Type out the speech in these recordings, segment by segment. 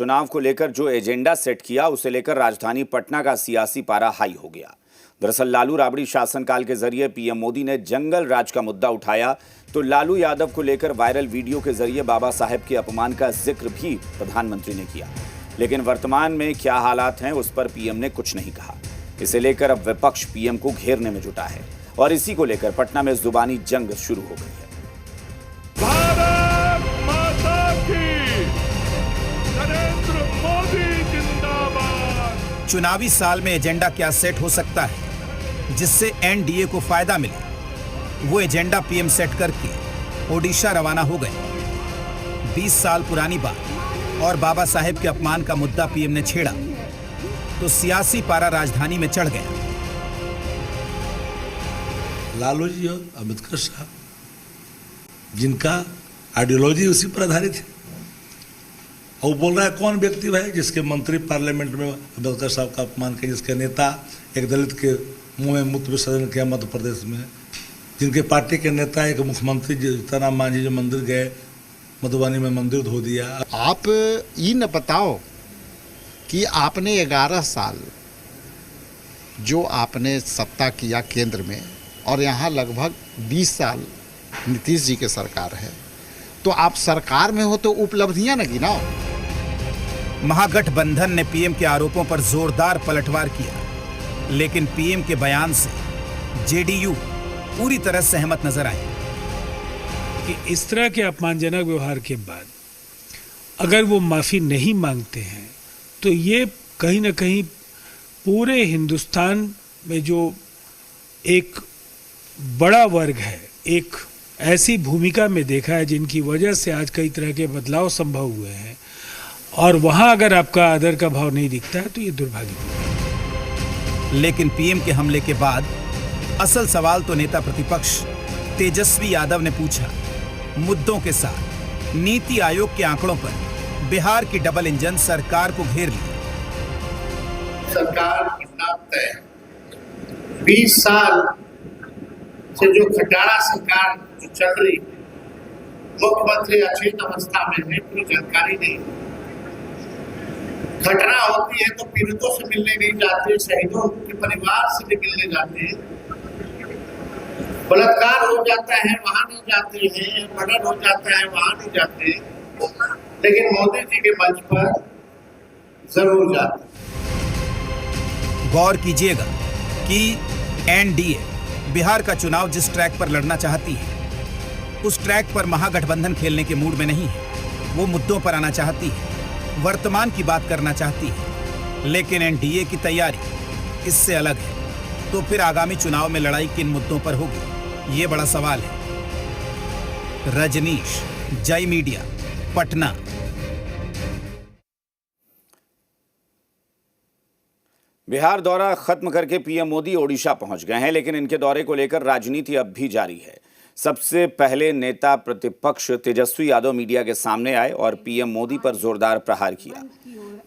चुनाव को लेकर जो एजेंडा सेट किया उसे लेकर राजधानी पटना का सियासी पारा हाई हो गया। दरअसल लालू राबड़ी शासनकाल के जरिए पीएम मोदी ने जंगल राज का मुद्दा उठाया तो लालू यादव को लेकर वायरल वीडियो के जरिए बाबा साहेब के अपमान का जिक्र भी प्रधानमंत्री ने किया। लेकिन वर्तमान में क्या हालात हैं उस पर पीएम ने कुछ नहीं कहा। इसे लेकर अब विपक्ष पीएम को घेरने में जुटा है और इसी को लेकर पटना में जुबानी जंग शुरू हो गई है। भारत माता की, नरेंद्र मोदी जिंदाबाद। चुनावी साल में एजेंडा क्या सेट हो सकता है जिससे एनडीए को फायदा मिले, वो एजेंडा पीएम सेट करके ओडिशा रवाना हो गए। 20 साल पुरानी बात और बाबा साहेब के अपमान का मुद्दा पीएम ने छेड़ा तो सियासी पारा राजधानी में चढ़ गया। लालू जी और अम्बेडकर साहब, जिनका आइडियोलॉजी उसी पर आधारित है, और बोल रहा है कौन व्यक्ति है जिसके मंत्री पार्लियामेंट में अम्बेडकर साहब का अपमान किया, जिसके नेता एक दलित के मुंह में मूत्र विसर्जन किया मध्य प्रदेश में, जिनके पार्टी के नेता एक मुख्यमंत्री जीतन मांझी जो मंदिर गए, मधुबनी में मंदिर धो दिया। आप ये न बताओ कि आपने 11 साल जो आपने सत्ता किया केंद्र में और यहाँ लगभग 20 साल नीतीश जी के सरकार है, तो आप सरकार में हो तो उपलब्धियां न गिनाओ। महागठबंधन ने पीएम के आरोपों पर जोरदार पलटवार किया, लेकिन पीएम के बयान से जेडीयू पूरी तरह सहमत नजर आई कि इस तरह के अपमानजनक व्यवहार के बाद अगर वो माफी नहीं मांगते हैं तो ये कहीं ना कहीं पूरे हिंदुस्तान में जो एक बड़ा वर्ग है, एक ऐसी भूमिका में देखा है जिनकी वजह से आज कई तरह के बदलाव संभव हुए हैं, और वहां अगर आपका आदर का भाव नहीं दिखता है तो ये दुर्भाग्यपूर्ण है। लेकिन पीएम के हमले के बाद असल सवाल तो नेता प्रतिपक्ष तेजस्वी यादव ने पूछा। मुद्दों के साथ नीति आयोग के आंकड़ों पर बिहार की डबल इंजन सरकार को घेर लिया। सरकार बनना तय। 20 साल से जो खटारा सरकार जो चल रही, मुख्यमंत्री अचेत अवस्था में है, कोई जानकारी नहीं। घटना होती है तो पीड़ितों से मिलने नहीं जाते, शहीदों के परिवार से भी मिलने जाते हैं, बलात्कार हो जाता है वहां नहीं जाते हैं, मर्डर हो जाता है वहां नहीं जाते हैं, लेकिन मोदी जी के मंच पर जरूर जाते। गौर कीजिएगा कि एनडीए बिहार का चुनाव जिस ट्रैक पर लड़ना चाहती है उस ट्रैक पर महागठबंधन खेलने के मूड में नहीं है। वो मुद्दों पर आना चाहती है, वर्तमान की बात करना चाहती है, लेकिन एनडीए की तैयारी इससे अलग है। तो फिर आगामी चुनाव में लड़ाई किन मुद्दों पर होगी, ये बड़ा सवाल है। रजनीश, जय मीडिया, पटना। बिहार दौरा खत्म करके पीएम मोदी ओडिशा पहुंच गए हैं, लेकिन इनके दौरे को लेकर राजनीति अब भी जारी है। सबसे पहले नेता प्रतिपक्ष तेजस्वी यादव मीडिया के सामने आए और पीएम मोदी पर जोरदार प्रहार किया।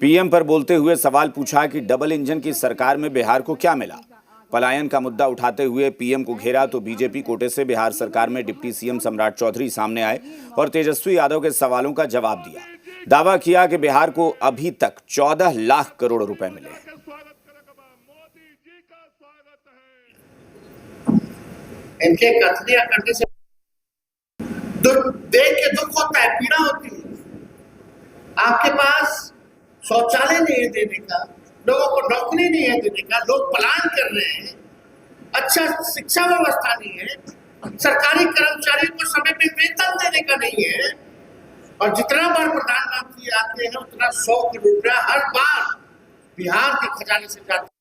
पीएम पर बोलते हुए सवाल पूछा कि डबल इंजन की सरकार में बिहार को क्या मिला। पलायन का मुद्दा उठाते हुए पीएम को घेरा तो बीजेपी कोटे से बिहार सरकार में डिप्टी सीएम सम्राट चौधरी सामने आए और तेजस्वी यादव के सवालों का जवाब दिया। दावा किया कि बिहार को अभी तक 14 लाख करोड़ रुपए मिले हैं। इनके कथनियां करने से देख के दुख होता है, पीड़ा होती है। आपके पास शौचालय नहीं है देने का, लोगों को नौकरी नहीं है देने का, लोग पलायन कर रहे हैं, अच्छा शिक्षा व्यवस्था नहीं है, सरकारी कर्मचारियों को समय पे वेतन देने का नहीं है, और जितना बार प्रधानमंत्री आते हैं उतना 100 करोड़ रुपया हर बार बिहार के खजाने से जाता है।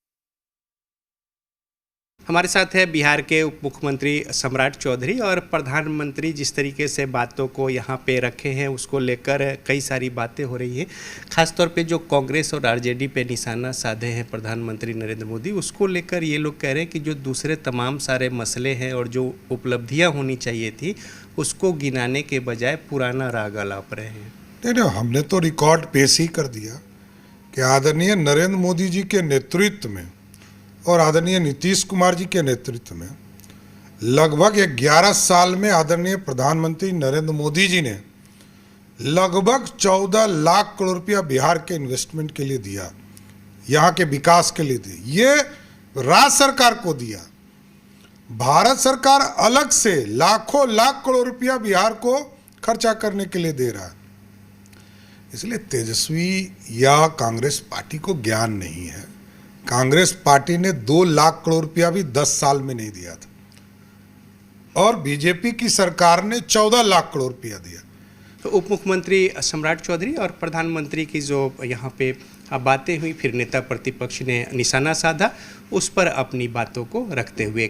हमारे साथ है बिहार के उप मुख्यमंत्री सम्राट चौधरी, और प्रधानमंत्री जिस तरीके से बातों को यहाँ पे रखे हैं उसको लेकर कई सारी बातें हो रही हैं। खासतौर पे जो कांग्रेस और आरजेडी पे निशाना साधे हैं प्रधानमंत्री नरेंद्र मोदी, उसको लेकर ये लोग कह रहे हैं कि जो दूसरे तमाम सारे मसले हैं और जो उपलब्धियाँ होनी चाहिए थी उसको गिनाने के बजाय पुराना राग अलाप रहे हैं। नहीं, हमने तो रिकॉर्ड पेश ही कर दिया कि आदरणीय नरेंद्र मोदी जी के नेतृत्व में और आदरणीय नीतीश कुमार जी के नेतृत्व में लगभग 11 साल में आदरणीय प्रधानमंत्री नरेंद्र मोदी जी ने लगभग 14 लाख करोड़ रुपया बिहार के इन्वेस्टमेंट के लिए दिया, यहाँ के विकास के लिए दिया। ये राज्य सरकार को दिया। भारत सरकार अलग से लाखों लाख करोड़ रुपया बिहार को खर्चा करने के लिए दे रहा है। इसलिए तेजस्वी या कांग्रेस पार्टी को ज्ञान नहीं है। कांग्रेस पार्टी ने 2 लाख करोड़ रुपया भी 10 साल में नहीं दिया था और बीजेपी की सरकार ने 14 लाख करोड़ रुपया दिया। तो उप मुख्यमंत्री सम्राट चौधरी और प्रधानमंत्री की जो यहाँ पे बातें हुई, फिर नेता प्रतिपक्ष ने निशाना साधा, उस पर अपनी बातों को रखते हुए